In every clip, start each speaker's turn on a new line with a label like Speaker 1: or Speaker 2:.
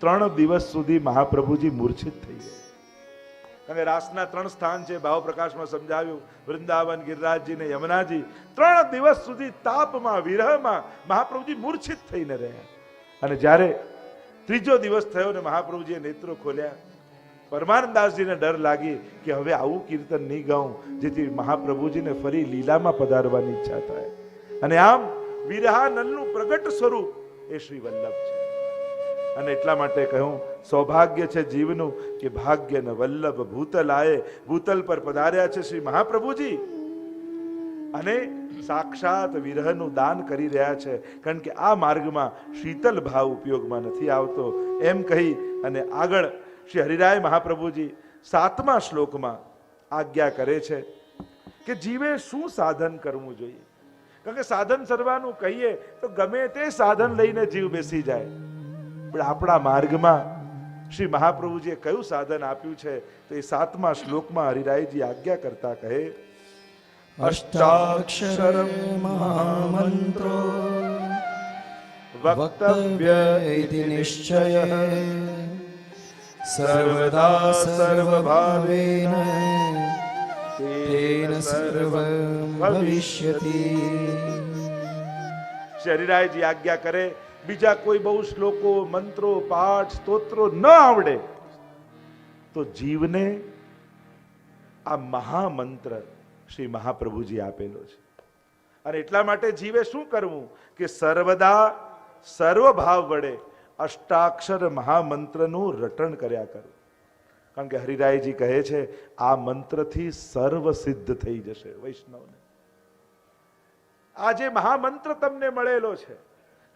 Speaker 1: 3 દિવસ સુધી મહાપ્રભુજી મૂર્છિત થઈ ગયા. કારણ કે રાસના 3 સ્થાન છે, ભાવ પ્રકાશમાં સમજાવ્યું, વૃંદાવન, ગિરિરાજજી ને યમુનાજી. 3 દિવસ સુધી તાપમાં, વિરહમાં મહાપ્રભુજી મૂર્છિત થઈને રહ્યા. અને જ્યારે 3જો દિવસ થયો ને મહાપ્રભુજીએ નેત્રો ખોલ્યા, પરમાનંદાસજીને ડર લાગી કે હવે આવું કીર્તન નહીં ગાઉં જેથી મહાપ્રભુજીને ફરી લીલામાં પધારવાની ઈચ્છા થાય. અને આમ વિરહાનલનું પ્રગટ સ્વરૂપ એ શ્રી વલ્લભ છે. અને એટલા માટે કહ્યું, સૌભાગ્ય છે જીવનું કે ભાગ્ય ન વલ્લભ ભૂતલ આયે. ભૂતલ પર પધાર્યા છે શ્રી મહાપ્રભુજી અને સાક્ષાત વિરહનું દાન કરી રહ્યા છે. કારણ કે આ માર્ગમાં શીતલ ભાવ ઉપયોગમાં નથી આવતો. એમ કહી અને આગળ શ્રી હરિરાય મહાપ્રભુજી 7મા શ્લોકમાં આજ્ઞા કરે છે કે જીવે શું સાધન કરવું જોઈએ. કારણ કે સાધન સર્વાનું કહીએ તો ગમે તે સાધન લઈને જીવ બેસી જાય, પણ આપણા માર્ગમાં શ્રી મહાપ્રભુજીએ કયું સાધન આપ્યું છે તો એ 7મા શ્લોકમાં હરિરાયજી આજ્ઞા કરતા કહે,
Speaker 2: અષ્ટાક્ષર મહામંત્રો વક્તવ્ય ઇતિ નિશ્ચયઃ સર્વદા સર્વભાવેન તેન સર્વં ભવિષ્યતિ.
Speaker 1: શ્રી હરિરાયજી આજ્ઞા કરે, બીજા કોઈ બહુ શ્લોકો, મંત્રો, પાઠ, સ્તોત્રો ન આવડે તો જીવને આ મહામંત્ર શ્રી મહાપ્રભુજી આપેલો છે. અને એટલા માટે જીવે શું કરવું કે સર્વદા સર્વભાવ વડે અષ્ટાક્ષર મહામંત્રનું રટણ કર્યા કરવું. કારણ કે હરિરાયજી કહે છે આ મંત્રથી સર્વ સિદ્ધ થઈ જશે વૈષ્ણવને. આ જે મહામંત્ર તમને મળેલો છે,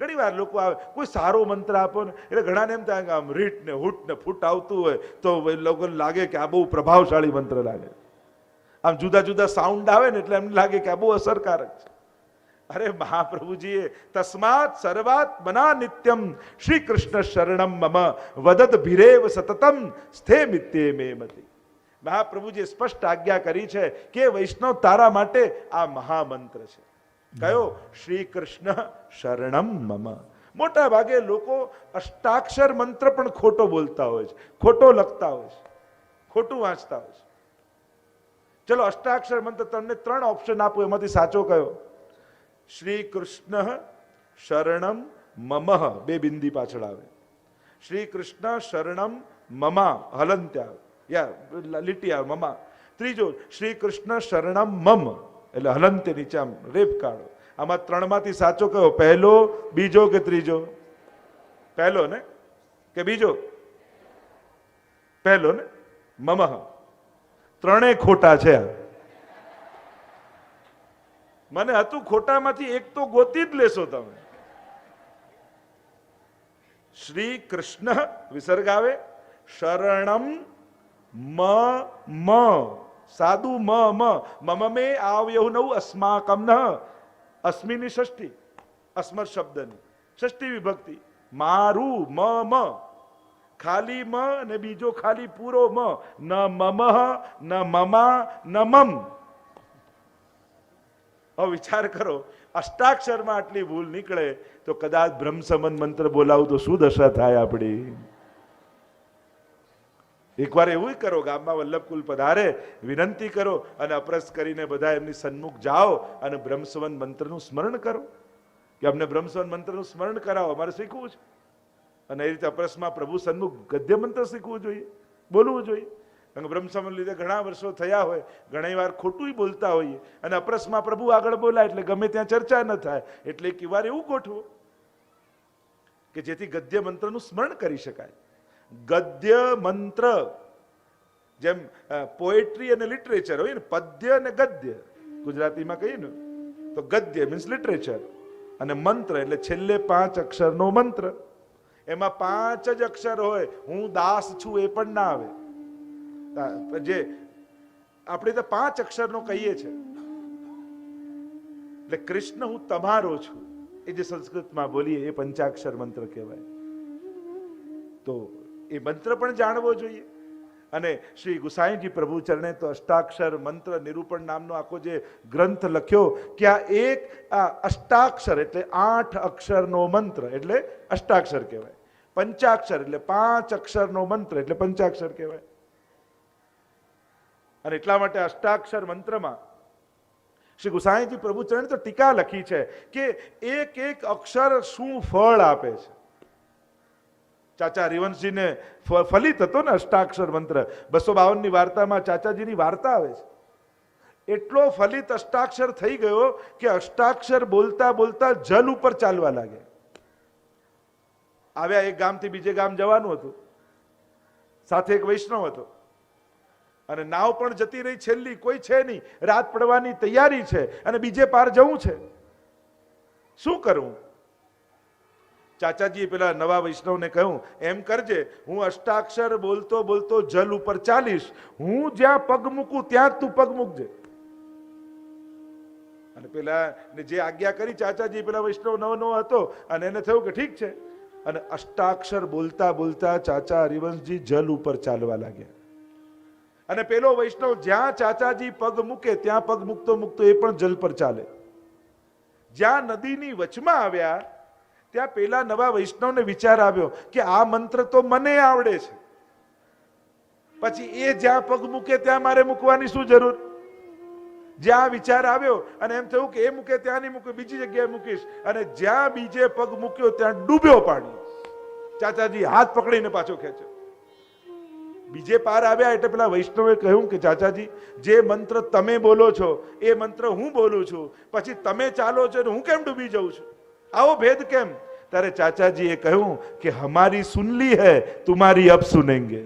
Speaker 1: ઘણી વાર લોકો આવે, કોઈ સારો મંત્ર આપો ને એટલે ઘણાને એમ થાય કે આમ રીટ ને હુટ ને ફૂટ આવતું હોય તો લોકોને લાગે કે આ બહુ પ્રભાવશાળી મંત્ર લાગે. આમ જુદા જુદા સાઉન્ડ આવે ને એટલે એમને લાગે કે આ બહુ અસરકારક છે. અરે મહાપ્રભુજીએ તસ્માત સર્વાત મના નિત્યમ શ્રી કૃષ્ણ શરણમ મમ વદત ભીરેવ સતતમ સ્થે મિત્યે મે મતિ. મહાપ્રભુજીએ સ્પષ્ટ આજ્ઞા કરી છે કે વૈષ્ણવ તારા માટે આ મહામંત્ર છે. કયો? શ્રી કૃષ્ણ શરણમ મમ. મોટા ભાગે લોકો અષ્ટાક્ષર મંત્ર પણ ખોટો બોલતા હોય છે, ખોટો લખતા હોય છે, ખોટું વાંચતા હોય છે. ચલો અષ્ટાક્ષર મંત્ર તમને 3 ઓપ્શન આપું, એમાંથી સાચો કયો? શ્રી કૃષ્ણ શરણમ મમ, 2 બિંદી પાછળ આવે. શ્રી કૃષ્ણ શરણમ મમા, હલંત્યા યા લીટી આવે મમા. ત્રીજો શ્રી કૃષ્ણ શરણમ મમ, એટલે હલંતે નીચે આમ રેપ કાઢો. આમાં 3 માંથી સાચો કયો? પહેલો, બીજો કે ત્રીજો? પહેલો ને કે બીજો? પહેલો ને, મમ. 3 ખોટા છે. મને હતું ખોટામાંથી એક તો ગોતી જ લેશો તમે. શ્રી કૃષ્ણ વિસર્ગ આવે, શરણમ મ સાદું મ મમ મે આવ્યુ નવ અસ્માકમ ન. અસ્મિની ષષ્ઠી, અસ્મર શબ્દની ષષ્ઠી વિભક્તિ. મારું મ ખાલી મ અને બીજો ખાલી પૂરો મ. ન મમ ન મમા ન મમ. હવે વિચાર કરો, અષ્ટાક્ષરમાં આટલી ભૂલ નીકળે તો કદાચ બ્રહ્મસમન મંત્ર બોલાવું તો શું દશા થાય આપણી? એકવાર એવું કરો, ગામમાં વલ્લભકુલ પધારે, વિનંતી કરો અને અપરસ કરીને બધા એમની સન્મુખ જાઓ અને બ્રહ્મસમન મંત્રનું સ્મરણ કરો કે અમને બ્રહ્મસમન મંત્રનું સ્મરણ કરાવો, અમારે શીખવું છે. અને એ રીતે અપરસમાં પ્રભુ સન્મુખ ગદ્ય મંત્ર શીખવું જોઈએ, બોલવું જોઈએ. કારણ કે બ્રહ્મસમન લીધે ઘણા વર્ષો થયા હોય, ઘણી વાર ખોટું બોલતા હોઈએ અને અપરસમાં પ્રભુ આગળ બોલાય એટલે ગમે ત્યાં ચર્ચા ન થાય. એટલે એક વાર એવું ગોઠવો કે જેથી ગદ્ય મંત્રનું સ્મરણ કરી શકાય. ગદ્ય મંત્ર જેમ પોએટ્રી અને લિટરેચર હોય ને, પદ્ય અને ગદ્ય ગુજરાતીમાં કહીએ ને તો ગદ્ય મીન્સ લિટરેચર અને મંત્ર એટલે છેલ્લે 5 અક્ષરનો મંત્ર. એમાં 5 જ અક્ષર હોય. હું દાસ છું એ પણ ના આવે. જે આપણે તો 5 અક્ષરનો કહીએ છીએ એટલે કૃષ્ણ હું તમારો છું એ જે સંસ્કૃતમાં બોલીએ એ પંચાક્ષર મંત્ર કહેવાય. તો એ મંત્ર પણ જાણવો જોઈએ. અને શ્રી ગુસાઈજી પ્રભુ ચરણે તો અષ્ટાક્ષર મંત્ર નિરૂપણ નામનો આખો જે ગ્રંથ લખ્યો કે આ અષ્ટાક્ષર એટલે 8 અક્ષરનો મંત્ર એટલે અષ્ટાક્ષર કહેવાય. પંચાક્ષર એટલે 5 અક્ષરનો મંત્ર એટલે પંચાક્ષર કહેવાય. અને એટલા માટે અષ્ટાક્ષર મંત્રમાં શ્રી ગુસાઈજી પ્રભુચરણ તો ટીકા લખી છે કે એક એક અક્ષર શું ફળ આપે છે. ચાચા હરિવંશજીને ફલિત હતો ને અષ્ટાક્ષર મંત્ર. 252 ની વાર્તામાં ચાચાજીની વાર્તા આવે છે. એટલો ફલિત અષ્ટાક્ષર થઈ ગયો કે અષ્ટાક્ષર બોલતા બોલતા જલ ઉપર ચાલવા લાગે. આવ્યા એક ગામથી બીજે ગામ જવાનું હતું, સાથે એક વૈષ્ણવ હતો અને નાવ પણ જતી રહી, છેલ્લી કોઈ છે નહીં, રાત પડવાની તૈયારી છે અને બીજે પાર જવું છે. શું કરવું? ચાચાજીએ પેલા નવા વૈષ્ણવને કહ્યું, એમ કરજે, હું અષ્ટાક્ષર બોલતો બોલતો જલ ઉપર ચાલીશ, હું જ્યાં પગ મૂકું ત્યાં તું પગ મૂકજે. અને પેલા જે આજ્ઞા કરી ચાચાજી, પેલા વૈષ્ણવ નવો હતો અને એને થયું કે ઠીક છે. અને અષ્ટાક્ષર બોલતા બોલતા ચાચા હરિવંશજી જલ ઉપર ચાલવા લાગ્યા. અને પેલો વૈષ્ણવ જ્યાં ચાચાજી પગ મૂકે ત્યાં પગ મૂકતો મૂકતો એ પણ જલ પર ચાલે. જ્યાં નદીની વચમાં આવ્યા ત્યાં પેલા નવા વૈષ્ણવને વિચાર આવ્યો કે આ મંત્ર તો મને આવડે છે, પછી એ જ્યાં પગ મૂકે ત્યાં મારે મૂકવાની શું જરૂર? જ્યાં વિચાર આવ્યો અને એમ થયું કે એ મૂકે ત્યાં નહીં મૂકે, બીજી જગ્યાએ મૂકીશ. અને જ્યાં બીજે પગ મૂક્યો ત્યાં ડૂબ્યો પાણી. ચાચાજી હાથ પકડીને પાછો ખેંચ્યો. બીજે પાર આવ્યા એટલે પેલા વૈષ્ણવે કહ્યું કે ચાચાજી, જે મંત્ર તમે બોલો છો એ મંત્ર હું બોલું છું, પછી તમે ચાલો છો હું કેમ ડૂબી જાઉં છું? આવો ભેદ કેમ? ત્યારે ચાચાજીએ કહ્યું કે હમારી સુન લી હૈ, તુમારી અબ સુનેંગે.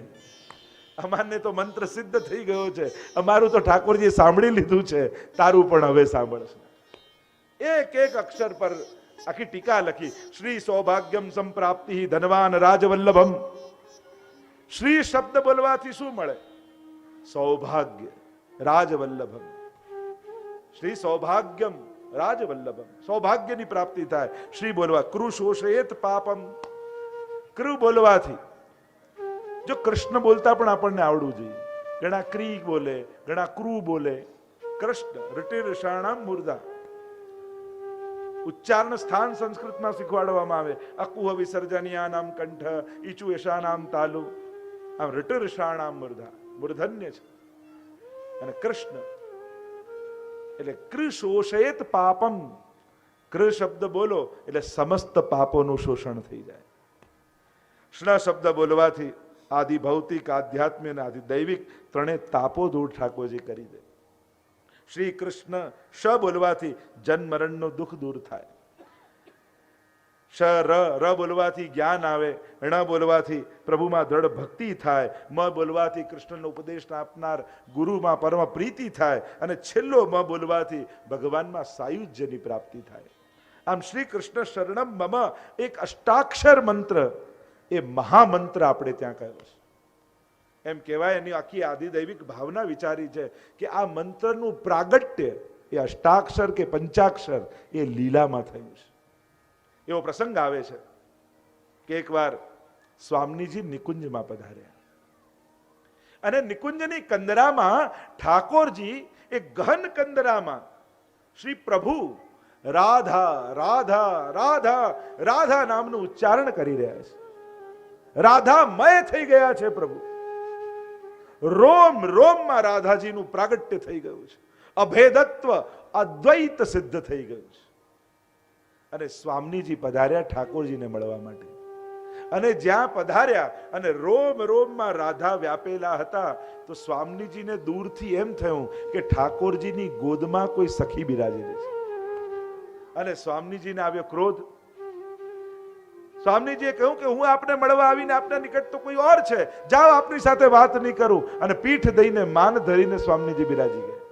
Speaker 1: અમારને તો મંત્ર સિદ્ધ થઈ ગયો છે, અમારું તો ઠાકોરજીએ સાંભળી લીધું છે, તારું પણ હવે સાંભળશે. એક એક અક્ષર પર આખી ટીકા લખી. શ્રી સૌભાગ્યમ સંપ્રાપ્તિ ધનવાન રાજવલ્લભમ. શ્રી શબ્દ બોલવાથી શું મળે? સૌભાગ્ય, રાજવલ્લભમ. શ્રી સૌભાગ્યમ રાજવલ્લભમ, સૌભાગ્યની પ્રાપ્તિ થાય. શ્રી બોલવા. કૃશોષયેત પાપમ. કૃ બોલવાથી, જો કૃષ્ણ બોલતા પણ આપણને આવડવું જોઈએ. ઘણા ક્રી બોલે, ઘણા ક્રૂ બોલે. કૃષ્ણ ઋટિર્ષાણામ મૂર્ધા. ઉચ્ચારણ સ્થાન સંસ્કૃતમાં શીખવાડવામાં આવે. અકુહ વિસર્જનીયાનામ કંઠ, ઈચુ યશાનામ તાલુ. આમ ઋટિર્ષાણામ મૂર્ધા, મૂર્ધન્ય છે. અને કૃષ્ણ એટલે કૃશોષયેત પાપમ. કૃ શબ્દ બોલો એટલે સમસ્ત પાપોનું શોષણ થઈ જાય. શ્ન શબ્દ બોલવાથી આદિ ભૌતિક, આધ્યાત્મિક અને આદિ દૈવિક ત્રણે તાપો દૂર ઠાકોરજી કરી દે. શ્રી કૃષ્ણ શ બોલવાથી જન્મ મરણનું દુઃખ દૂર થાય. શ ર બોલવાથી જ્ઞાન આવે. ણ બોલવાથી પ્રભુમાં દ્રઢ ભક્તિ થાય. મ બોલવાથી કૃષ્ણનો ઉપદેશ આપનાર ગુરુમાં પરમ પ્રીતિ થાય. અને છેલ્લો મ બોલવાથી ભગવાનમાં સાયુજ્યની પ્રાપ્તિ થાય. આમ શ્રી કૃષ્ણ શરણમ મમ એક અષ્ટાક્ષર મંત્ર, એ મહામંત્ર આપણે ત્યાં કહ્યો છે. એમ કહેવાય એની આખી આદિદૈવિક ભાવના વિચારી છે કે આ મંત્રનું પ્રાગટ્ય એ અષ્ટાક્ષર કે પંચાક્ષર એ લીલામાં થયું છે. એવો પ્રસંગ આવે છે કે એકવાર સ્વામીજી નિકુંજમાં પધાર્યા અને નિકુંજની કંદરામાં ઠાકોરજી એ ગહન કંદરામાં શ્રી પ્રભુ રાધા રાધા રાધા રાધા નામનું ઉચ્ચારણ કરી રહ્યા છે. રાધામય થઈ ગયા છે પ્રભુ. રોમ રોમમાં રાધાજીનું પ્રાગટ્ય થઈ ગયું છે. અભેદત્વ અદ્વૈત સિદ્ધ થઈ ગયું છે. અને સ્વામીજી પધાર્યા ઠાકોરજીને મળવા માટે. અને જ્યાં પધાર્યા અને રોમ રોમમાં રાધા વ્યાપેલા હતા તો સ્વામીજીને દૂરથી એમ થયું કે ઠાકોરજીની ગોદમાં કોઈ સખી બિરાજેલી છે. અને સ્વામીજીને આવ્યો ક્રોધ. સ્વામીજીએ કહ્યું કે હું આપને મળવા આવીને આપના નિકટ તો કોઈ ઓર છે, જાઓ આપની સાથે વાત નહીં કરું. અને પીઠ દઈને માન ધરીને સ્વામીજી બિરાજી ગયા.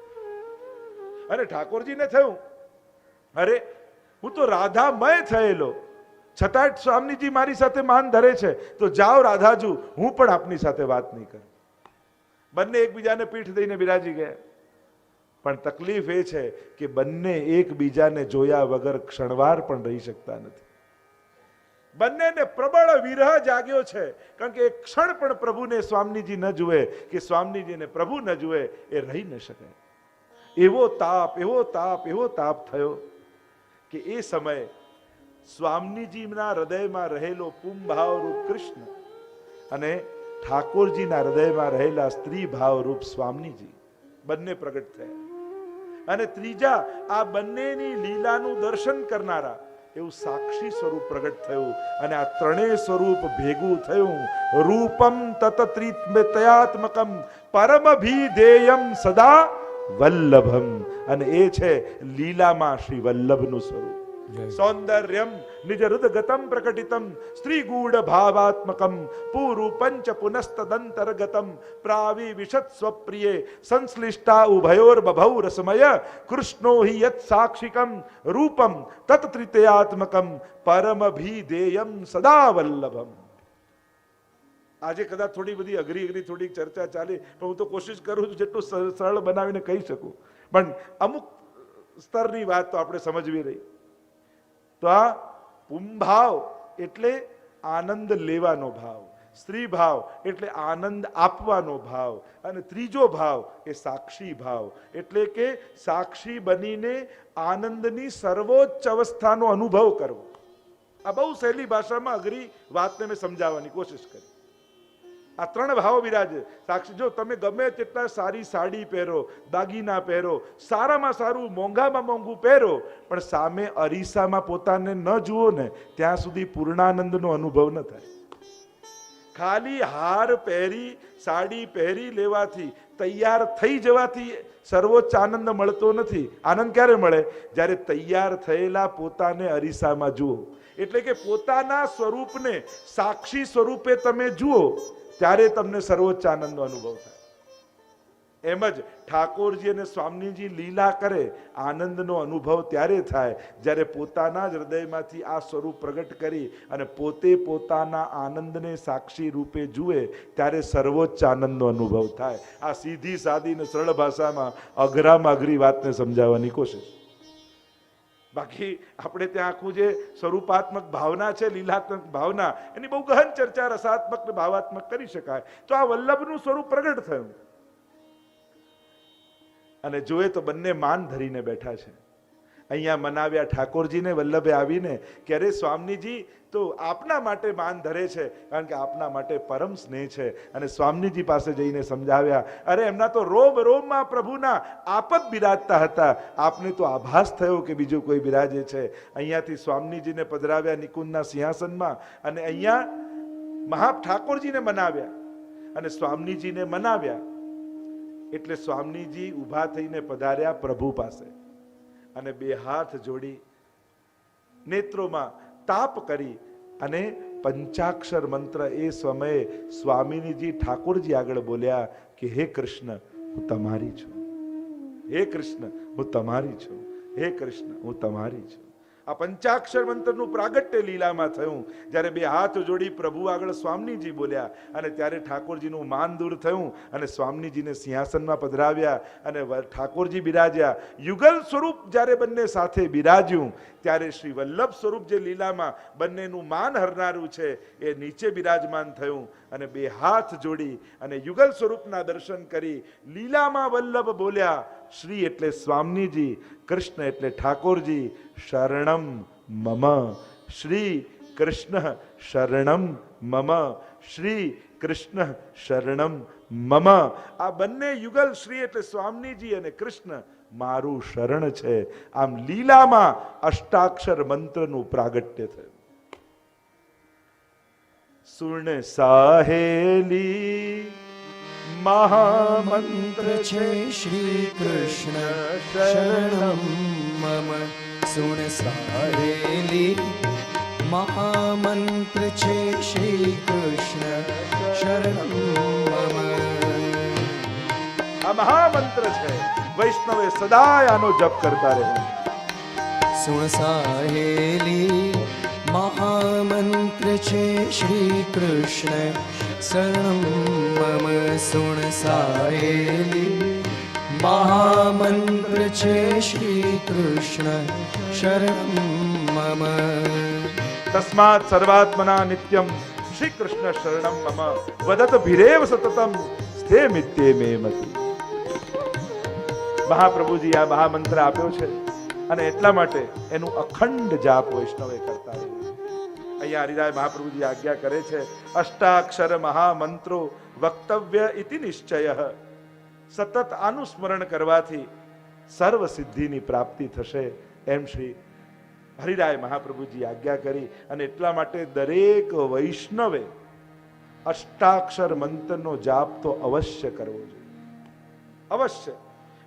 Speaker 1: અને ઠાકોરજીને થયું, અરે હું તો રાધામય થયેલો, છતાં સ્વામીજી મારી સાથે માન ધરે છે, તો જાઓ રાધાજુ, હું પણ આપની સાથે વાત નહીં કરું. બંને એકબીજાને પીઠ દઈને બિરાજી ગયા. પણ તકલીફ એ છે કે બંને એકબીજાને જોયા વગર ક્ષણવાર પણ રહી શકતા નથી. બંનેને પ્રબળ વિરહ જાગ્યો છે, કારણ કે એક ક્ષણ પણ પ્રભુને સ્વામીજી ન જુએ કે સ્વામીજીને પ્રભુ ન જુએ એ રહી ન શકે. એવો તાપ એવો તાપ એવો તાપ થયો કે એ સમયે સ્વામીજીના હૃદયમાં રહેલો પુંભાવ રૂપ કૃષ્ણ અને ઠાકોરજીના હૃદયમાં રહેલા સ્ત્રી ભાવ રૂપ સ્વામીજી બંને પ્રગટ થયા. અને ત્રીજા આ બંનેની લીલાનું દર્શન કરનારા એવું સાક્ષી સ્વરૂપ પ્રગટ થયું. અને આ ત્રણેય સ્વરૂપ ભેગું થયું. રૂપમ તત્ત્રિતયાત્મકમ પરમભિધેયમ સદા વલ્લભમ. અને એ છે લીલામાં શ્રી વલ્લભનું સ્વરૂપ. સૌંદર્યમ નિજ હૃદગતમ પ્રકટિતમ સ્ત્રી ગૂઢ ભાવાત્મકમ પુરૂપંચ પુનસ્તદંતર્ગતમ પ્રાવિ વિશત સ્વપ્રિયે સંશ્લિષ્ટા ઉભયોર બભૌ રસમય કૃષ્ણો હિ યત સાક્ષિકમ રૂપમ તત્ત્રિતયાત્મકમ પરમભિધેયમ સદા વલ્લભમ. આજે કદાચ થોડી બધી અઘરી થોડીક ચર્ચા ચાલે, પણ હું તો કોશિશ કરું છું જેટલું સરળ બનાવીને કહી શકું. પણ અમુક સ્તરની વાત તો આપણે સમજવી રહી. તો આ પુંભાવ એટલે આનંદ લેવાનો ભાવ, સ્ત્રી ભાવ એટલે આનંદ આપવાનો ભાવ, અને ત્રીજો ભાવ એ સાક્ષી ભાવ એટલે કે સાક્ષી બનીને આનંદની સર્વોચ્ચ અવસ્થાનો અનુભવ કરવો. આ બહુ સહેલી ભાષામાં અઘરી વાતને મેં સમજાવવાની કોશિશ કરી. આ ત્રણ ભાવ બિરાજે. સાક્ષી, જો તમે ગમે તેટલા સારી સાડી પહેરો, દાગીના પહેરો, સારામાં સારું મોંઘામાં મોંઘું પહેરો, પણ સામે અરીસામાં પોતાને ન જુઓ ને ત્યાં સુધી પૂર્ણાનંદનો અનુભવ ન થાય. ખાલી હાર પહેરી સાડી પહેરી લેવાથી, તૈયાર થઈ જવાથી સર્વોચ્ચ આનંદ મળતો નથી. આનંદ ક્યારે મળે? જ્યારે તૈયાર થયેલા પોતાને અરીસામાં જુઓ. એટલે કે પોતાના સ્વરૂપને સાક્ષી સ્વરૂપે તમે જુઓ ત્યારે તમને સર્વોચ્ચ આનંદનો અનુભવ થાય. એમ જ ઠાકોરજી અને સ્વામીજી લીલા કરે, આનંદનો અનુભવ ત્યારે થાય જ્યારે પોતાના જ હૃદયમાંથી આ સ્વરૂપ પ્રગટ કરી અને પોતે પોતાના આનંદને સાક્ષી રૂપે જુએ ત્યારે સર્વોચ્ચ આનંદનો અનુભવ થાય. આ સીધી સાદી ને સરળ ભાષામાં અઘરામાં અઘરી વાતને સમજાવવાની કોશિશ. બાકી આપણે ત્યાં આખું જે સ્વરૂપાત્મક ભાવના છે, લીલાત્મક ભાવના, એની બહુ ગહન ચર્ચા રસાત્મક ને ભાવાત્મક કરી શકાય. તો આ વલ્લભનું સ્વરૂપ પ્રગટ થયું અને જોયે તો બંને માન ધરીને બેઠા છે. અહીંયા મનાવ્યા ઠાકોરજીને વલ્લભે આવીને કે અરે સ્વામીજી તો આપના માટે માન ધરે છે, કારણ કે આપના માટે પરમ સ્નેહ છે. અને સ્વામીજી પાસે જઈને સમજાવ્યા, અરે એમના તો રોમ રોમમાં પ્રભુના આપ જ બિરાજતા હતા, આપને તો આભાસ થયો કે બીજું કોઈ બિરાજે છે. અહીંયાથી સ્વામીજીને પધરાવ્યા નિકુંજના સિંહાસનમાં, અને અહીંયા મહા ઠાકોરજીને મનાવ્યા અને સ્વામીજીને મનાવ્યા. એટલે સ્વામીજી ઊભા થઈને પધાર્યા પ્રભુ પાસે અને બે હાથ જોડી નેત્રોમાં તાપ કરી અને પંચાક્ષર મંત્ર એ સમયે સ્વામીજી ઠાકોરજી આગળ બોલ્યા કે હે કૃષ્ણ હું તમારી છું, હે કૃષ્ણ હું તમારી છું, હે કૃષ્ણ હું તમારી છું. આ પંચાક્ષર મંત્રનું પ્રાગટ્ય લીલામાં થયું જ્યારે બે હાથ જોડી પ્રભુ આગળ સ્વામીજી બોલ્યા, અને ત્યારે ઠાકોરજીનું માન દૂર થયું અને સ્વામીજીને સિંહાસનમાં પધરાવ્યા અને ઠાકોરજી બિરાજ્યા. યુગલ સ્વરૂપ જ્યારે બંને સાથે બિરાજ્યું ત્યારે શ્રી વલ્લભ સ્વરૂપ જે લીલામાં બંનેનું માન હરનારું છે એ નીચે બિરાજમાન થયું. અને બે હાથ જોડી અને યુગલ સ્વરૂપના દર્શન કરી લીલામાં વલ્લભ બોલ્યા, શ્રી એટલે સ્વામીજી, કૃષ્ણ એટલે ઠાકોરજી, શરણમ મમ. શ્રી કૃષ્ણ શરણમ મમ, શ્રી કૃષ્ણ શરણમ મમ. આ બંને યુગલ, શ્રી એટલે સ્વામીજી અને કૃષ્ણ મારું શરણ છે. આમ લીલામાં અષ્ટાક્ષર મંત્રનું પ્રાગટ્ય થયું. સુણ સાહેલી
Speaker 2: મહામંત્ર છે શ્રી કૃષ્ણ શરણમ મમ. સુણ સાહેલી મહામંત્ર છે શ્રી કૃષ્ણ શરણમ મમ.
Speaker 1: આ મહામંત્ર છે, વૈષ્ણવે સદાય આનો જપ કરતા રહેવું.
Speaker 2: સુણ સાહેલી મહામંત્ર છે શ્રી કૃષ્ણ શરણમ મમ. સુણ સાહેલી મહામંત્ર છે શ્રી કૃષ્ણ શરણમ મમ.
Speaker 1: તસ્માત સર્વાત્મના નિત્યમ શ્રી કૃષ્ણ શરણમ મમ વદત ભીરેવ સતતમ સ્થે મિત્યે મે મતિ. મહાપ્રભુજી આ મહામંત્ર આપ્યો છે અને એટલા માટે એનું અખંડ જાપ વૈષ્ણવે કરતા રહેવું. અહીંયા હરિરાય મહાપ્રભુજી આજ્ઞા કરે છે, અષ્ટાક્ષર મહામંત્રો વક્તવ્ય ઇતિ નિશ્ચય. સતત આનું સ્મરણ કરવાથી સર્વ સિદ્ધિની પ્રાપ્તિ થશે, એમ શ્રી હરિરાય મહાપ્રભુજી આજ્ઞા કરી. અને એટલા માટે દરેક વૈષ્ણવે અષ્ટાક્ષર મંત્રનો જાપ તો અવશ્ય કરવો જોઈએ, અવશ્ય.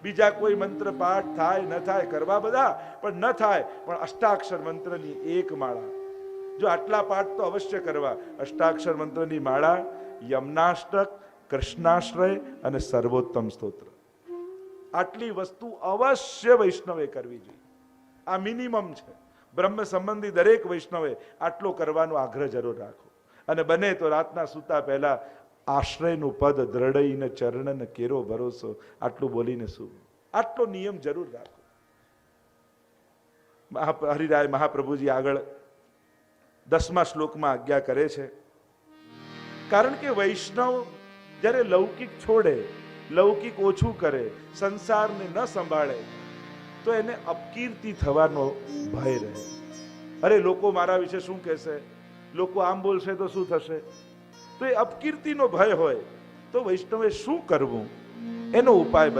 Speaker 1: બીજા કોઈ મંત્ર પાઠ થાય ન થાય, કરવા બધા, પણ ન થાય પણ અષ્ટાક્ષર મંત્રની એક માળા, જો આટલા પાઠ તો અવશ્ય કરવા. અષ્ટાક્ષર મંત્રની માળા, યમનાષ્ટક, કૃષ્ણાશ્રય અને સર્વોત્તમ સ્તોત્ર, આટલી વસ્તુ અવશ્ય વૈષ્ણવે કરવી જોઈએ. આ મિનિમમ છે. બ્રહ્મ સંબંધી દરેક વૈષ્ણવે આટલો કરવાનો આગ્રહ જરૂર રાખો. અને બને તો રાતના સૂતા પહેલા આશ્રયનું પદ દ્રઢઈને ચરણને કેરો ભરોસો, આટલું બોલીને શું, આટલો નિયમ જરૂર રાખો. હરિરાય મહાપ્રભુજી આગળ 10મા શ્લોકમાં આજ્ઞા કરે છે, કારણ કે વૈષ્ણવ જ્યારે લૌકિક છોડે, લૌકિક ઓછું કરે, સંસારને ન સંભાળે, તો એને અપકીર્તિ થવાનો ભય રહે. અરે લોકો મારા વિશે શું કહેશે, લોકો આમ બોલશે તો શું થશે, તો એ અપકીર્તિનો ભય હોય તો વૈષ્ણવે શું કરવું એનો ઉપાય